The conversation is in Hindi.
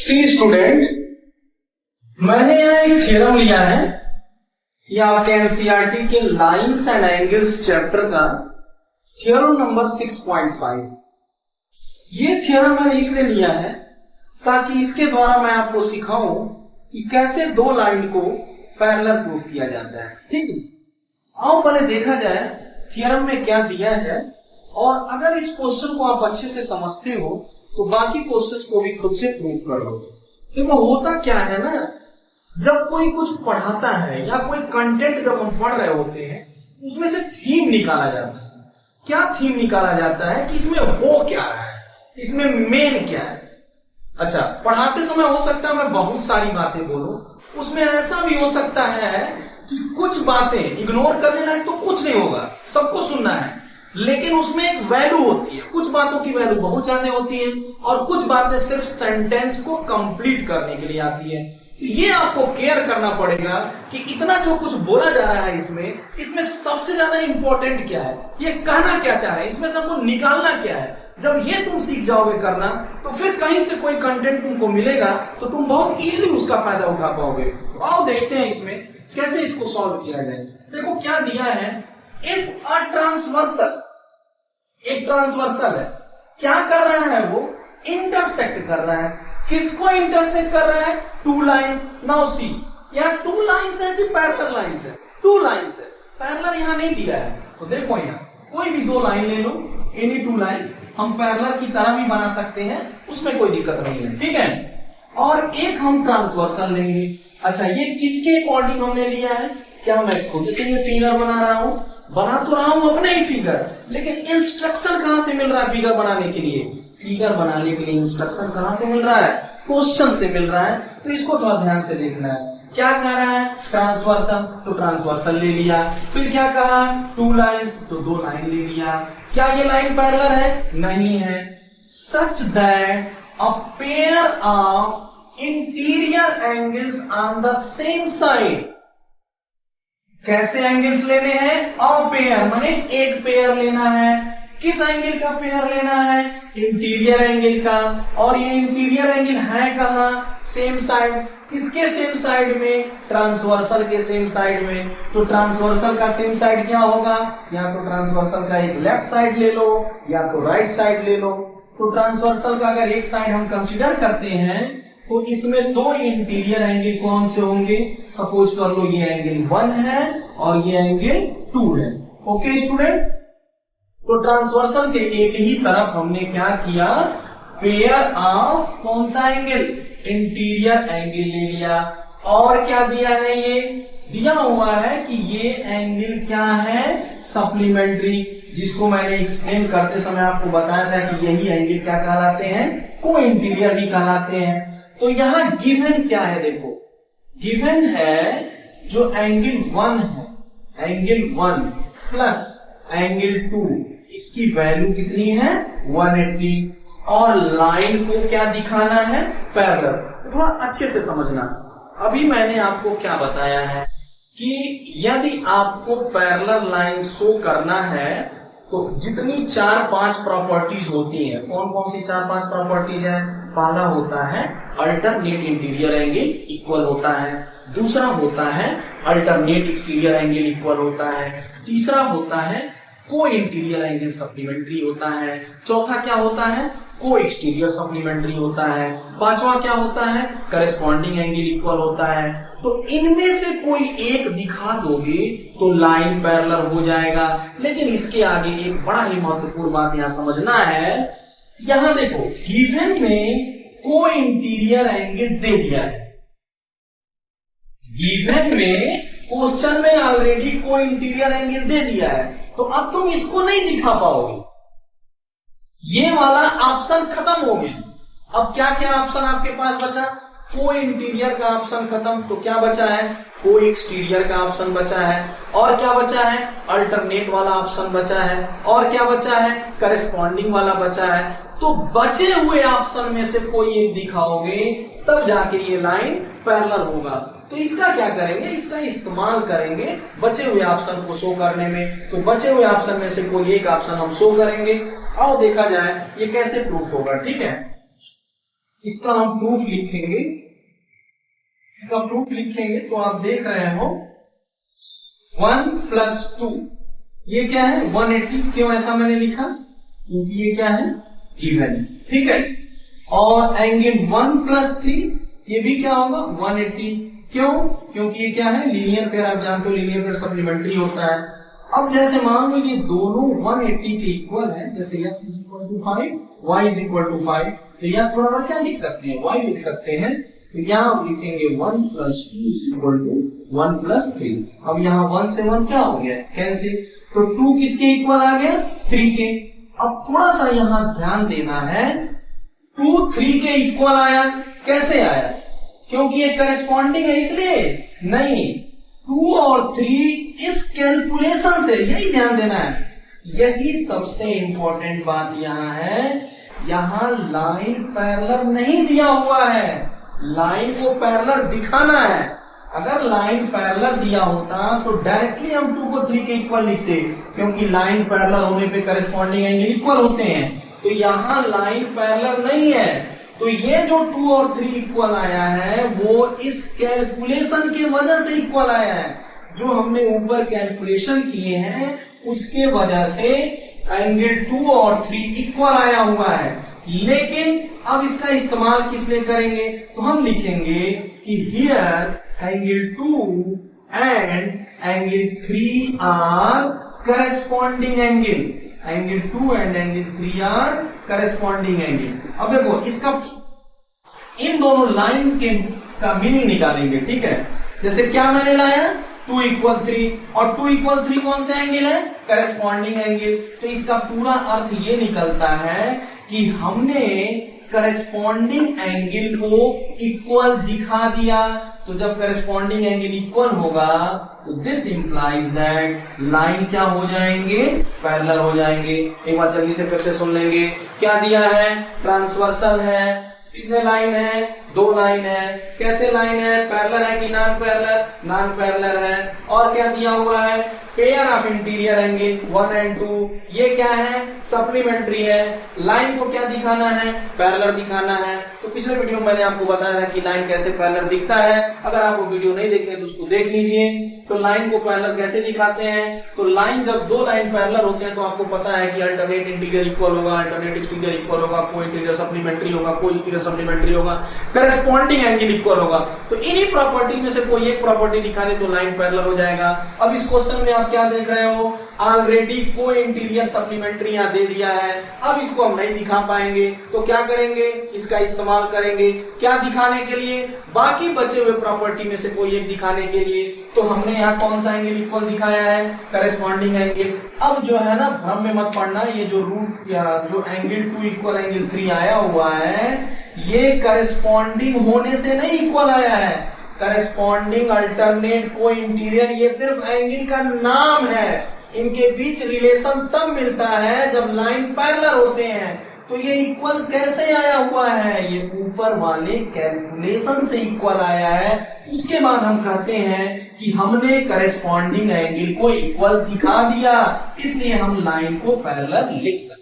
सी स्टूडेंट, मैंने यहाँ एक थ्योरम लिया है। ये आपके एनसीईआरटी के लाइंस एंड एंगल्स चैप्टर का थ्योरम नंबर 6.5। ये थ्योरम मैंने इसलिए लिया है ताकि इसके द्वारा मैं आपको सिखाऊं कि कैसे दो लाइन को पैरेलल प्रूफ किया जाता है। ठीक है, आओ पहले देखा जाए थ्योरम में क्या दिया है, और अगर इस क्वेश्चन को आप अच्छे से समझते हो तो बाकी क्वेश्चंस को भी खुद से प्रूफ कर लो। देखो होता क्या है ना, जब कोई कुछ पढ़ाता है या कोई कंटेंट जब हम पढ़ रहे होते हैं उसमें से थीम निकाला जाता है। क्या थीम निकाला जाता है कि इसमें हो क्या रहा है, इसमें मेन क्या है। अच्छा, पढ़ाते समय हो सकता है मैं बहुत सारी बातें बोलूं, उसमें ऐसा भी हो सकता है कि कुछ बातें इग्नोर करने लायक तो कुछ नहीं होगा, सबको सुनना है, लेकिन उसमें एक वैल्यू होती है। कुछ बातों की वैल्यू बहुत ज्यादा होती है और कुछ बातें सिर्फ सेंटेंस को कंप्लीट करने के लिए आती है। तो ये आपको केयर करना पड़ेगा कि इतना जो कुछ बोला जा रहा है इसमें सबसे ज्यादा इंपॉर्टेंट क्या है, ये कहना क्या चाह रहे हैं, इसमें से हमको निकालना क्या है। जब ये तुम सीख जाओगे करना तो फिर कहीं से कोई कंटेंट तुमको मिलेगा तो तुम बहुत इजीली उसका फायदा उठा पाओगे। तो आओ देखते हैं इसमें कैसे इसको सॉल्व किया जाए। देखो क्या दिया है, इफ अ ट्रांसवर्सल, एक ट्रांसवर्सल है, क्या कर रहा है वो, इंटरसेक्ट कर रहा है। किसको इंटरसेक्ट कर रहा है, टू लाइंस। नाउ सी, यहाँ टू लाइंस है कि पैरेलल लाइंस है, टू लाइंस है, पैरेलल यहाँ नहीं दिया है। तो देखो यहाँ कोई भी दो लाइन ले लो, एनी टू लाइंस, हम पैरेलल की तरह भी बना सकते हैं, उसमें कोई दिक्कत नहीं है। ठीक है, और एक हम ट्रांसवर्सल लेंगे। अच्छा, ये किसके अकॉर्डिंग हमने लिया है, क्या मैं खुद से ये फिगर बना रहा हूं, बना तो रहा हूं अपने ही फिगर, लेकिन इंस्ट्रक्शन कहां से मिल रहा है फिगर बनाने के लिए, फिगर बनाने के लिए इंस्ट्रक्शन कहां से मिल रहा है, क्वेश्चन से मिल रहा है। तो इसको थोड़ा ध्यान से देखना है। क्या कह रहा है, ट्रांसवर्सल, तो ट्रांसवर्सल ले लिया। फिर क्या कहा, टू लाइंस, तो दो लाइन ले लिया। क्या ये लाइन पैरेलल है, नहीं है। Such that a pair of interior angles on the same side. कैसे एंगल्स लेने हैं, अ पेयर माने एक पेयर लेना है। किस एंगल का पेयर लेना है, इंटीरियर एंगल का। और ये इंटीरियर एंगल है कहां, सेम साइड। किसके सेम साइड में, ट्रांसवर्सल के सेम साइड में। तो ट्रांसवर्सल का सेम साइड क्या होगा, या तो ट्रांसवर्सल का एक लेफ्ट साइड ले लो या तो राइट साइड ले लो। तो ट्रांसवर्सल का अगर एक साइड हम कंसीडर करते हैं तो इसमें दो इंटीरियर एंगल कौन से होंगे, सपोज कर लो ये एंगल 1 है और ये एंगल 2 है। ओके स्टूडेंट, तो ट्रांसवर्सल के एक ही तरफ हमने क्या किया, पेयर ऑफ कौन सा एंगल, इंटीरियर एंगल ले लिया। और क्या दिया है, ये दिया हुआ है कि ये एंगल क्या है, सप्लीमेंट्री, जिसको मैंने एक्सप्लेन करते समय आपको बताया था कि यही एंगल क्या कहलाते हैं, को इंटीरियर भी कहलाते हैं। तो यहां गिवन क्या है, देखो गिवन है जो एंगल 1 है, एंगल 1 प्लस एंगल 2, इसकी वैल्यू कितनी है, 180। और लाइन को क्या दिखाना है, पैरेलल। थोड़ा अच्छे से समझना, अभी मैंने आपको क्या बताया है कि यदि आपको पैरेलल लाइन शो करना है तो जितनी 4-5 प्रॉपर्टीज होती हैं, कौन कौन सी 4-5 प्रॉपर्टीज है, पहला होता है अल्टरनेट इंटीरियर एंगल इक्वल होता है, दूसरा होता है अल्टरनेट एक्सटीरियर एंगल इक्वल होता है, तीसरा होता है को इंटीरियर एंगल सप्लीमेंट्री होता है, चौथा क्या होता है, को एक्सटीरियर सप्लीमेंट्री होता है, पांचवा क्या होता है, करेस्पॉन्डिंग एंगल इक्वल होता है। तो इनमें से कोई एक दिखा दोगे तो लाइन पैरेलल हो जाएगा। लेकिन इसके आगे एक बड़ा ही महत्वपूर्ण बात यहां समझना है। यहां देखो गिवन में को इंटीरियर एंगल दे दिया है, गिवन में क्वेश्चन में ऑलरेडी को इंटीरियर एंगल दे दिया है, तो अब तुम इसको नहीं दिखा पाओगे, ये वाला ऑप्शन खत्म हो गया। अब क्या क्या ऑप्शन आपके पास बचा, को इंटीरियर का ऑप्शन खत्म, तो क्या बचा है, को एक्सटीरियर का ऑप्शन बचा है, और क्या बचा है, अल्टरनेट वाला ऑप्शन बचा है, और क्या बचा है, करेस्पॉन्डिंग वाला बचा है। तो बचे हुए ऑप्शन में से कोई एक दिखाओगे तब जाके ये लाइन पैरेलल होगा। तो इसका क्या करेंगे, इसका इस्तेमाल करेंगे बचे हुए ऑप्शन को शो करने में। तो बचे हुए ऑप्शन में से कोई एक ऑप्शन हम शो करेंगे। आओ देखा जाए ये कैसे प्रूफ होगा। ठीक है, इसका हम प्रूफ लिखेंगे, इसका प्रूफ लिखेंगे तो आप देख रहे हो 1 + 2 ये क्या है 180। क्यों ऐसा मैंने लिखा? क्योंकि ये क्या है गिवन, ठीक है। और एंगल 1 + 3 ये भी क्या होगा 180। क्यों? क्योंकि ये क्या है लीनियर पेयर, आप जानते हो लीनियर पेयर सप्लीमेंट्री होता है। अब जैसे मान लो ये दोनों 180 के इक्वल है, जैसे x = 5 y = 5, तो x बराबर क्या लिख सकते हैं y लिख सकते हैं। तो यहाँ हम लिखेंगे 1 + 2 = 1 + 3। अब यहाँ 1 से 1 क्या हो गया कैंसिल, तो 2 किसके इक्वल आ गया 3 के। अब थोड़ा सा यहाँ ध्यान देना है, 2 3 के इक्वल आया, कैसे आया? क्योंकि ये करस्पॉन्डिंग है इसलिए नहीं, 2 और 3 इस कैलकुलेशन से, यही ध्यान देना है, यही सबसे इंपॉर्टेंट बात यहाँ है। यहाँ लाइन पैरेलल नहीं दिया हुआ है, लाइन को पैरेलल दिखाना है। अगर लाइन पैरेलल दिया होता तो डायरेक्टली हम 2 को 3 के इक्वल लिखते, क्योंकि लाइन पैरेलल होने पे करस्पॉन्डिंग एंगल इक्वल होते हैं। तो यहाँ लाइन पैरेलल नहीं है, तो ये जो 2 और 3 इक्वल आया है वो इस कैलकुलेशन के वजह से इक्वल आया है। जो हमने ऊपर कैलकुलेशन किए हैं उसके वजह से एंगल 2 और 3 इक्वल आया हुआ है। लेकिन अब इसका इस्तेमाल किस लिए करेंगे, तो हम लिखेंगे कि here angle 2 and angle 3 are corresponding angle, angle 2 and angle 3 are corresponding angle. अब देखो इसका इन दोनों लाइन के का मीनिंग निकालेंगे, ठीक है। जैसे क्या मैंने लाया 2 = 3 और 2 = 3 कौन सा एंगल है करस्पॉन्डिंग एंगल। तो इसका पूरा अर्थ ये निकलता है कि हमने करस्पॉन्डिंग एंगल को इक्वल दिखा दिया। तो जब करस्पॉन्डिंग एंगल इक्वल होगा तो दिस इंप्लाइज दैट लाइन क्या हो जाएंगे पैरेलल हो जाएंगे। एक बार जल्दी से फिर से सुन लेंगे, क्या दिया है ट्रांसवर्सल है, कितने लाइन है 2 लाइन है। कैसे लाइन है पैरेलल है कि नॉन पैरेलल, नॉन पैरेलल है। और क्या दिया हुआ है पेयर ऑफ इंटीरियर एंगल 1 और 2, ये क्या है सप्लीमेंट्री है। लाइन को क्या दिखाना है पैरेलल दिखाना है। तो पिछले वीडियो में मैंने आपको बताया कि लाइन कैसे पैरेलल दिखता है, अगर आप वो वीडियो नहीं देखे तो उसको देख लीजिए। तो लाइन को पैरेलल कैसे दिखाते हैं, तो लाइन जब 2 लाइन पैरेलल होते हैं तो आपको पता है कि अल्टरनेट इंटीरियर इक्वल होगा, अल्टरनेट एक्सटीरियर इक्वल होगा, कोई इंटीरियर सप्लीमेंट्री होगा, कोई इंटीरियर सप्लीमेंट्री होगा, करस्पॉन्डिंग एंगल इक्वल होगा। तो इन्हीं प्रॉपर्टी में से कोई एक प्रॉपर्टी दिखा दे तो लाइन पैरेलल हो जाएगा। अब इस क्वेश्चन में आप क्या देख रहे हो, ऑलरेडी कोई इंटीरियर सप्लीमेंट्री यहां दे दिया है। अब इसको हम नहीं दिखा पाएंगे तो क्या करेंगे, इसका इस्तेमाल करेंगे क्या दिखाने के लिए, बाकी बचे हुए प्रॉपर्टी में से कोई एक दिखाने के लिए। तो हमने यहाँ कौन सा एंगल इक्वल दिखाया है करस्पॉन्डिंग एंगल। अब जो है ना भ्रम में मत पड़ना, ये जो रूट या जो एंगल 2 = एंगल 3 आया हुआ है ये करस्पॉन्डिंग होने से नहीं इक्वल आया है। करस्पॉन्डिंग अल्टरनेट को इंटीरियर ये सिर्फ एंगल का नाम है, इनके बीच रिलेशन तब मिलता है जब लाइन पैरेलल होते हैं। तो ये इक्वल कैसे आया हुआ है, ये ऊपर वाले कैलकुलेशन से इक्वल आया है। उसके बाद हम कहते हैं कि हमने करस्पॉन्डिंग एंगल को इक्वल दिखा दिया, इसलिए हम लाइन को पैरेलल लिख सकते हैं।